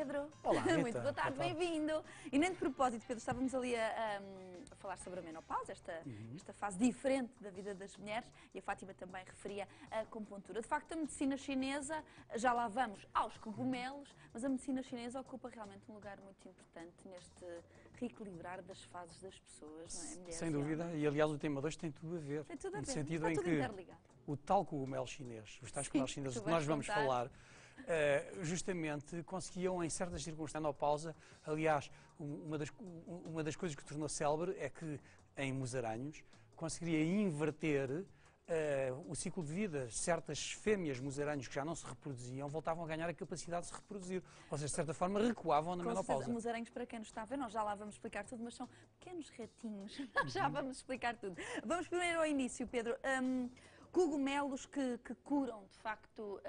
Pedro. Olá, Rita. Muito boa tarde, bem-vindo. E nem de propósito, Pedro, estávamos ali a falar sobre a menopausa, esta fase diferente da vida das mulheres, e a Fátima também referia a acupuntura. De facto, a medicina chinesa, já lá vamos aos cogumelos, mas a medicina chinesa ocupa realmente um lugar muito importante neste reequilibrar das fases das pessoas, não é? Mulheres Sem dúvida, e aliás o tema 2 tem tudo a ver. Tem tudo a no ver, sentido está em tudo que interligado. o tal cogumelo chinês, os tais cogumelos chineses tu que nós vais vamos contar. falar, justamente conseguiam em certas circunstâncias, na menopausa, aliás, uma das coisas que tornou célebre é que em musaranhos conseguiria inverter o ciclo de vida. Certas fêmeas musaranhos que já não se reproduziam voltavam a ganhar a capacidade de se reproduzir, ou seja, de certa forma recuavam na menopausa. Musaranhos, para quem nos está a ver, nós já lá vamos explicar tudo, mas são pequenos ratinhos, nós já vamos explicar tudo. Vamos primeiro ao início, Pedro. Cogumelos que curam, de facto,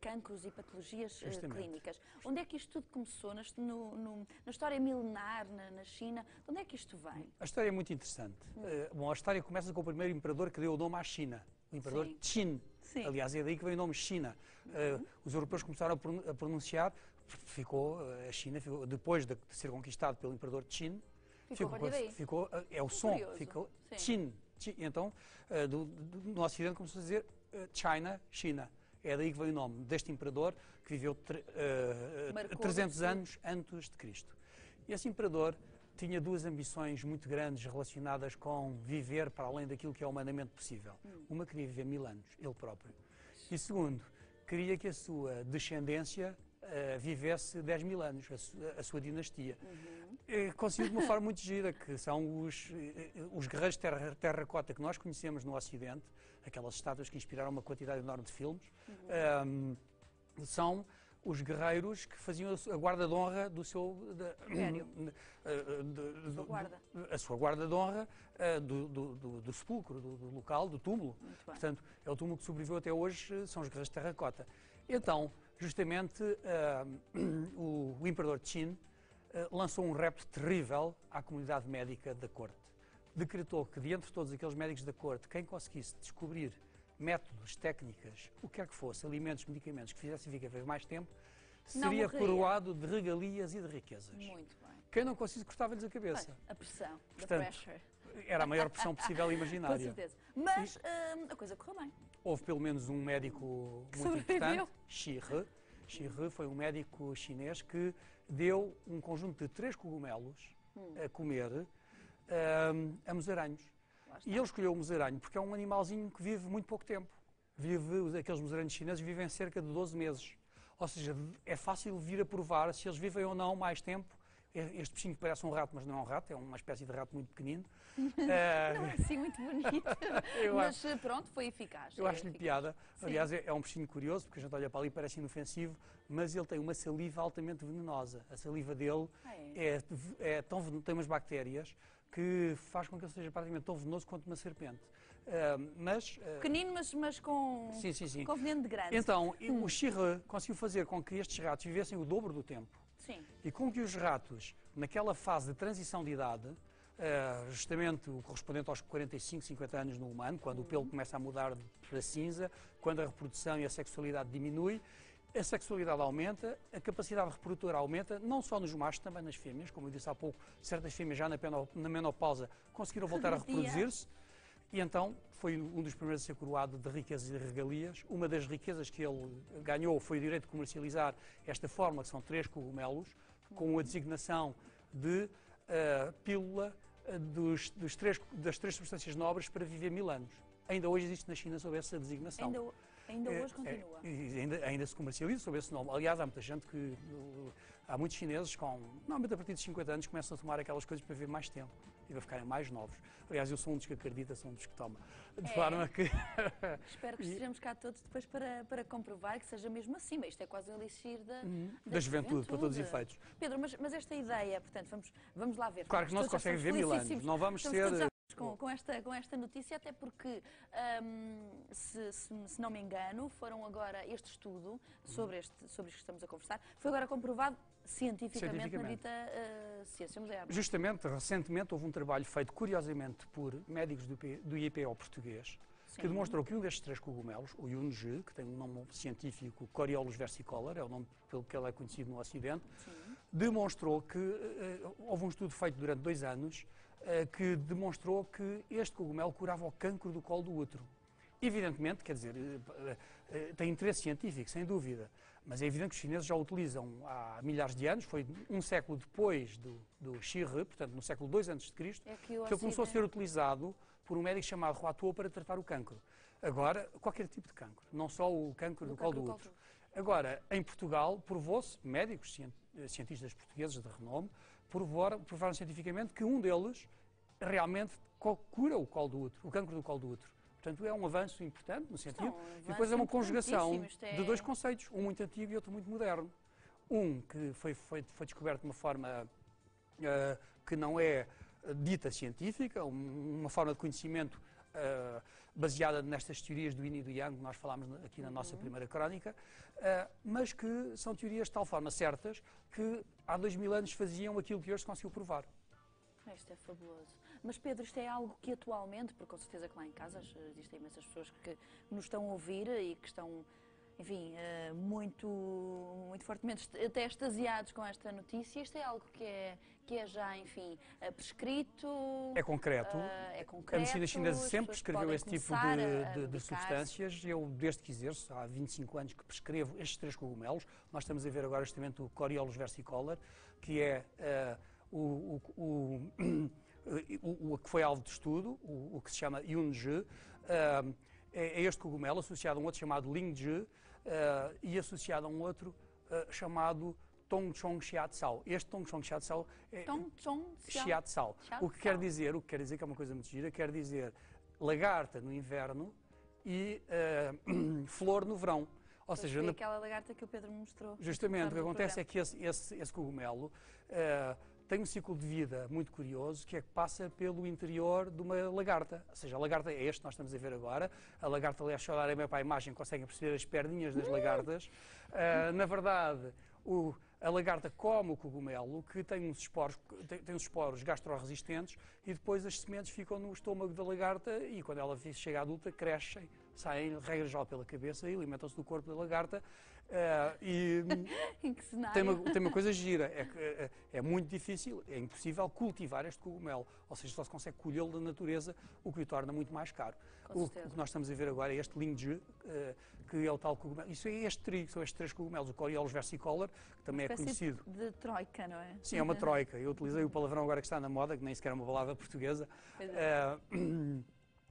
cancros e patologias clínicas. Onde é que isto tudo começou? Na história milenar, na China, de onde é que isto vem? A história é muito interessante. Bom, a história começa com o primeiro imperador que deu o nome à China, o imperador Qin. Sim. Aliás, é daí que veio o nome China. Os europeus começaram a pronunciar, a China, depois de ser conquistado pelo imperador Qin, é o som, curioso. ficou Sim. Qin. Então, no Ocidente começou a dizer China, China. É daí que veio o nome deste imperador que viveu 300 anos antes de Cristo. Esse imperador tinha duas ambições muito grandes relacionadas com viver para além daquilo que é humanamente possível. Uma, queria viver 1000 anos, ele próprio. E segundo, queria que a sua descendência vivesse 10.000 anos, a sua dinastia. Conseguiu de uma forma muito gira, que são os guerreiros de terracota que nós conhecemos no Ocidente, aquelas estátuas que inspiraram uma quantidade enorme de filmes, são os guerreiros que faziam a guarda de honra do seu... A sua guarda de honra do sepulcro, do local, do túmulo. Portanto, é o túmulo que sobreviveu até hoje, são os guerreiros de terracota. Então, justamente, o imperador Qin lançou um repto terrível à comunidade médica da corte. Decretou que, de entre todos aqueles médicos da corte, quem conseguisse descobrir métodos, técnicas, o que quer que fosse, alimentos, medicamentos que fizessem viver mais tempo, seria coroado de regalias e de riquezas. Muito bem. Quem não conseguisse, cortava-lhes a cabeça. A pressão, portanto, pressure. Era a maior pressão possível imaginária. Com certeza. Mas a coisa correu bem. Houve pelo menos um médico muito importante, Shi He. Shi He foi um médico chinês que deu um conjunto de 3 cogumelos a comer a musaranhos. E ele escolheu o musaranho porque é um animalzinho que vive muito pouco tempo. Aqueles musaranhos chineses vivem cerca de 12 meses. Ou seja, é fácil vir a provar se eles vivem ou não mais tempo. Este bichinho parece um rato, mas não é um rato, é uma espécie de rato muito pequenino. Não é assim muito bonito, mas pronto, foi eficaz. Eu acho-lhe piada. Aliás, é um bichinho curioso, porque a gente olha para ali e parece inofensivo, mas ele tem uma saliva altamente venenosa. A saliva dele tem umas bactérias que faz com que ele seja praticamente tão venenoso quanto uma serpente. Pequenino, mas com veneno de grande. Então, o Shi He conseguiu fazer com que estes ratos vivessem o dobro do tempo. Sim. E com que os ratos, naquela fase de transição de idade, justamente o correspondente aos 45, 50 anos no humano, quando o pelo começa a mudar para cinza, quando a reprodução e a sexualidade diminui, a sexualidade aumenta, a capacidade reprodutora aumenta, não só nos machos, também nas fêmeas. Como eu disse há pouco, certas fêmeas já na menopausa conseguiram voltar a reproduzir-se. E então foi um dos primeiros a ser coroado de riquezas e regalias. Uma das riquezas que ele ganhou foi o direito de comercializar esta fórmula, que são 3 cogumelos, com a designação de pílula das 3 substâncias nobres para viver 1000 anos. Ainda hoje existe na China sob essa designação. Ainda hoje continua. Ainda se comercializa sob esse nome. Aliás, há muita gente que... Há muitos chineses normalmente a partir de 50 anos, começam a tomar aquelas coisas para viver mais tempo e para ficarem mais novos. Aliás, eu sou um dos que acredita, sou um dos que toma. De forma que... Espero que estejamos cá todos depois para comprovar que seja mesmo assim. Isto é quase o elixir da juventude, para todos os efeitos. Pedro, mas esta ideia, portanto, vamos lá ver. Claro que não se consegue viver 1000 anos. Não vamos ser... Com esta notícia, até porque, se não me engano, foram agora este estudo sobre isto que estamos a conversar, foi agora comprovado cientificamente. Na dita ciência moderna. Justamente, recentemente, houve um trabalho feito, curiosamente, por médicos do IPO português, que demonstrou que um destes 3 cogumelos, o Yunji, que tem um nome científico, Coriolus versicolor, é o nome pelo que ele é conhecido no Ocidente, demonstrou que, houve um estudo feito durante 2 anos, que demonstrou que este cogumelo curava o cancro do colo do útero. Evidentemente, quer dizer, tem interesse científico, sem dúvida, mas é evidente que os chineses já o utilizam há milhares de anos, foi um século depois do Shi He, portanto no século II a.C., que ele começou a ser utilizado por um médico chamado Hua Tuo para tratar o cancro. Agora, qualquer tipo de cancro, não só o cancro do colo do útero. Agora, em Portugal, provou-se, médicos, cientistas portugueses de renome, provaram cientificamente que um deles realmente cura o colo do útero, o cancro do colo do útero. Portanto, é um avanço importante no sentido. E depois é uma conjugação de 2 conceitos, um muito antigo e outro muito moderno. Um que foi descoberto de uma forma que não é dita científica, uma forma de conhecimento baseada nestas teorias do Yin e do Yang, que nós falámos aqui na nossa primeira crónica, mas que são teorias de tal forma certas que há 2000 anos faziam aquilo que hoje se conseguiu provar. Isto é fabuloso. Mas Pedro, isto é algo que atualmente, porque com certeza que lá em casa existem imensas pessoas que nos estão a ouvir e que estão, enfim, muito fortemente até extasiados com esta notícia. Isto é algo que é já, enfim, prescrito? É concreto. A medicina chinesa sempre prescreveu esse tipo de substâncias. Eu, desde que exerço, há 25 anos que prescrevo estes 3 cogumelos. Nós estamos a ver agora justamente o Coriolus versicolor, que é o que foi alvo de estudo, o que se chama Yunji, é este cogumelo associado a um outro chamado Lingzhi e associado a um outro chamado Tongchong Xiatsao. Este Tongchong Xiatsao é Xiatsao. O que quer dizer que é uma coisa muito gira, quer dizer lagarta no inverno e flor no verão. Ou seja, foi aquela lagarta que o Pedro me mostrou. Justamente, o que acontece é que esse cogumelo tem um ciclo de vida muito curioso, que é que passa pelo interior de uma lagarta. Ou seja, a lagarta é este que nós estamos a ver agora. A lagarta, aliás, se olharem bem para a imagem, conseguem perceber as perninhas das lagartas. Na verdade, a lagarta come o cogumelo, que tem uns esporos gastroresistentes, e depois as sementes ficam no estômago da lagarta e quando ela chega adulta, crescem, saem, regra geral, pela cabeça e alimentam-se do corpo da lagarta. Em que cenário? Tem uma coisa gira, é muito difícil, é impossível cultivar este cogumelo, ou seja, só se consegue colhê-lo da natureza, o que o torna muito mais caro. O que nós estamos a ver agora é este Lingzhi, que é o tal cogumelo. Isso é este trigo, são estes 3 cogumelos, o Coriolus versicolor, que também é conhecido. De troika, não é? Sim, é uma troika. Eu utilizei o palavrão agora que está na moda, que nem sequer é uma palavra portuguesa.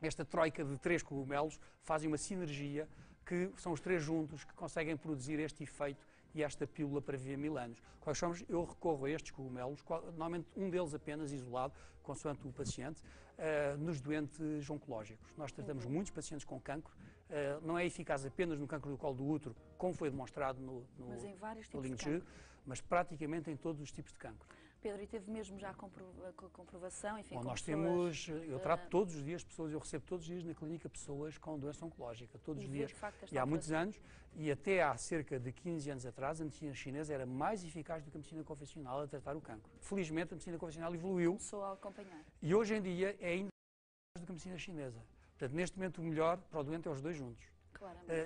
Esta troika de 3 cogumelos fazem uma sinergia, que são os 3 juntos que conseguem produzir este efeito e esta pílula para viver 1000 anos. Quais somos? Eu recorro a estes cogumelos, normalmente um deles apenas isolado, consoante o paciente, nos doentes oncológicos. Nós tratamos muitos pacientes com cancro, não é eficaz apenas no cancro do colo do útero, como foi demonstrado no Lingzhi, mas praticamente em todos os tipos de cancro. Pedro, e teve mesmo já a comprovação? Enfim, bom, nós temos, eu trato todos os dias pessoas, eu recebo todos os dias na clínica pessoas com doença oncológica, todos os dias, e há muitos anos, e até há cerca de 15 anos atrás, a medicina chinesa era mais eficaz do que a medicina convencional a tratar o cancro. Felizmente, a medicina convencional evoluiu. Começou a acompanhar. E hoje em dia é ainda mais do que a medicina chinesa. Portanto, neste momento, o melhor para o doente é os 2 juntos.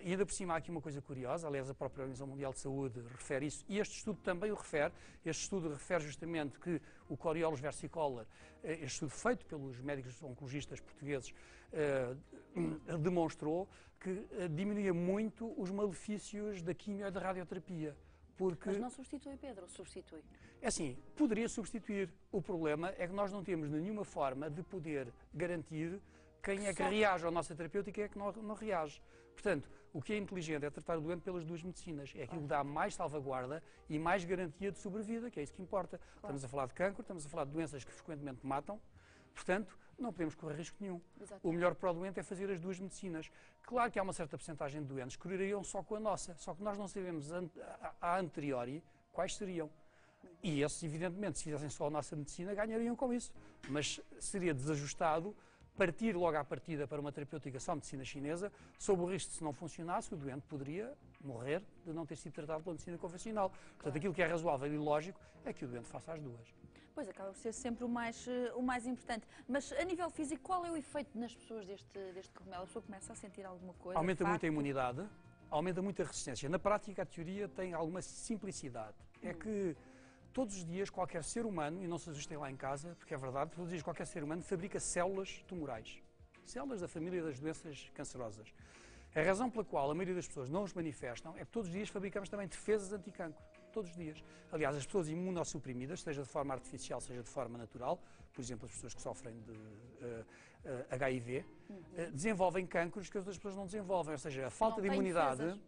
E ainda por cima há aqui uma coisa curiosa, aliás a própria Organização Mundial de Saúde refere isso, e este estudo também o refere. Este estudo refere justamente que o Coriolus versicolor, este estudo feito pelos médicos oncologistas portugueses, demonstrou que diminuía muito os malefícios da quimio e da radioterapia. Porque... Mas não substitui, Pedro, substitui? É assim, poderia substituir. O problema é que nós não temos nenhuma forma de poder garantir quem é que reage à nossa terapêutica e quem é que não reage. Portanto, o que é inteligente é tratar o doente pelas 2 medicinas. É aquilo que dá mais salvaguarda e mais garantia de sobrevida, que é isso que importa. Claro. Estamos a falar de cancro, estamos a falar de doenças que frequentemente matam, portanto, não podemos correr risco nenhum. Exatamente. O melhor para o doente é fazer as 2 medicinas. Claro que há uma certa porcentagem de doentes que curariam só com a nossa, só que nós não sabemos a anteriori quais seriam. E esses, evidentemente, se fizessem só a nossa medicina, ganhariam com isso. Mas seria desajustado partir logo à partida para uma terapêutica só medicina chinesa, sob o risco de, se não funcionasse, o doente poderia morrer de não ter sido tratado pela medicina convencional. Portanto, aquilo que é razoável e lógico é que o doente faça as 2. Pois, acaba por ser sempre o mais importante. Mas, a nível físico, qual é o efeito nas pessoas deste cogumelo? A pessoa começa a sentir alguma coisa? Aumenta muito a imunidade, aumenta muito a resistência. Na prática, a teoria tem alguma simplicidade. É que todos os dias qualquer ser humano, e não se assustem lá em casa, porque é verdade, todos os dias qualquer ser humano fabrica células tumorais. Células da família das doenças cancerosas. A razão pela qual a maioria das pessoas não os manifestam é que todos os dias fabricamos também defesas anticancro. Todos os dias. Aliás, as pessoas imunossuprimidas, seja de forma artificial, seja de forma natural, por exemplo, as pessoas que sofrem de HIV, desenvolvem cancros que as outras pessoas não desenvolvem. Ou seja, a falta de imunidade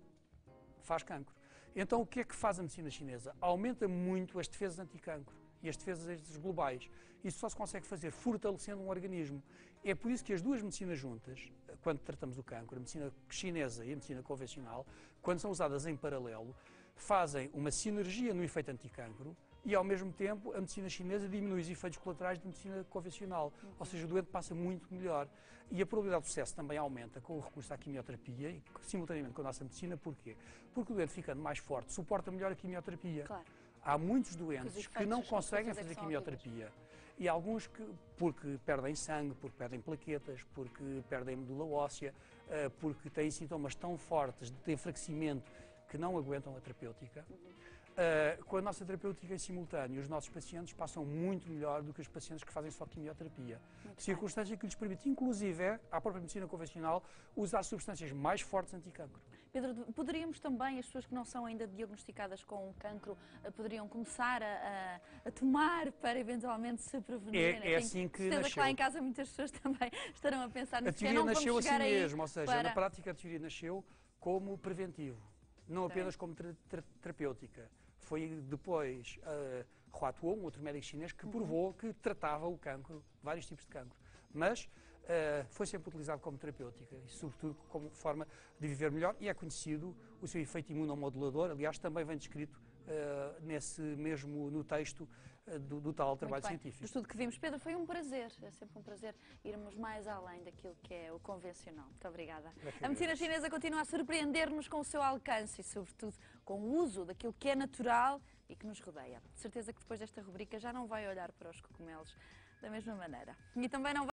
faz cancro. Então, o que é que faz a medicina chinesa? Aumenta muito as defesas anticancro e as defesas globais. Isso só se consegue fazer fortalecendo um organismo. É por isso que as duas medicinas juntas, quando tratamos o cancro, a medicina chinesa e a medicina convencional, quando são usadas em paralelo, fazem uma sinergia no efeito anticancro e, ao mesmo tempo, a medicina chinesa diminui os efeitos colaterais da medicina convencional. Ou seja, o doente passa muito melhor. E a probabilidade de sucesso também aumenta com o recurso à quimioterapia e, simultaneamente, com a nossa medicina. Porquê? Porque o doente, ficando mais forte, suporta melhor a quimioterapia. Claro. Há muitos doentes que não conseguem fazer quimioterapia. E alguns porque perdem sangue, porque perdem plaquetas, porque perdem medula óssea, porque têm sintomas tão fortes de enfraquecimento que não aguentam a terapêutica. Com a nossa terapêutica em simultâneo, os nossos pacientes passam muito melhor do que os pacientes que fazem só quimioterapia. Circunstância que lhes permite, inclusive, à própria medicina convencional, usar substâncias mais fortes anticancro. Pedro, poderíamos também, as pessoas que não são ainda diagnosticadas com cancro, poderiam começar a tomar para eventualmente se prevenir? É assim que nasceu. Que lá em casa muitas pessoas também estarão a pensar nisso. A teoria nasceu assim mesmo, ou seja, na prática a teoria nasceu como preventivo, não apenas como terapêutica. Foi depois Hua Tuo, um outro médico chinês, que provou que tratava o cancro, vários tipos de cancro. Mas foi sempre utilizado como terapêutica e, sobretudo, como forma de viver melhor, e é conhecido o seu efeito imunomodulador. Aliás, também vem descrito no texto do tal trabalho científico. Do estudo que vimos. Pedro, foi um prazer, é sempre um prazer irmos mais além daquilo que é o convencional. Muito obrigada. A medicina chinesa continua a surpreender-nos com o seu alcance e, sobretudo, com o uso daquilo que é natural e que nos rodeia. De certeza que depois desta rubrica já não vai olhar para os cogumelos da mesma maneira. E também não vai